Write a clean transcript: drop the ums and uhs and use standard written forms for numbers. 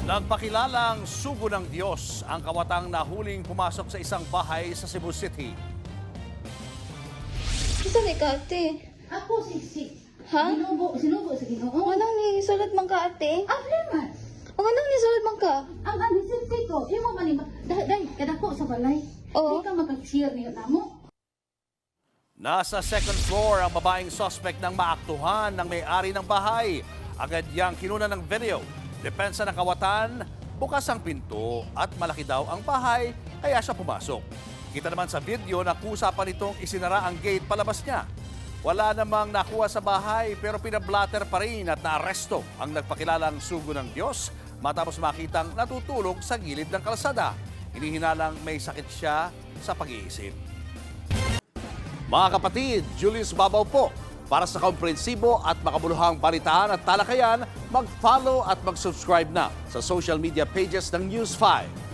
Nagpakilalang sugo ng Diyos ang kawatang nahuling pumasok sa isang bahay sa Cebu City. Isa ni ka, ate? Ako si Ha? sinubo sa Ginoo. Anong ni sulat man ka, ate? Ang lemas. Anong ni sulat man ka? Ang anisinti ko, imo man ni dahil kadako sa balay. Oo. Di ka mag-share niyo namo. Nasa second floor ang babaeng suspect ng maaktuhan ng may-ari ng bahay. Agad niyang kinunan ng video. Depensa ng kawatan, bukas ang pinto at malaki daw ang bahay, kaya siya pumasok. Kita naman sa video na kusa pa nitong isinara ang gate palabas niya. Wala namang nakuha sa bahay pero pinablatter pa rin at naaresto ang nagpakilalang sugo ng Diyos matapos makitang natutulog sa gilid ng kalsada. Hinihinalang may sakit siya sa pag-iisip. Mga kapatid, Julius Babaw po. Para sa komprehensibo at makabuluhang balitaan at talakayan, mag-follow at mag-subscribe na sa social media pages ng News 5.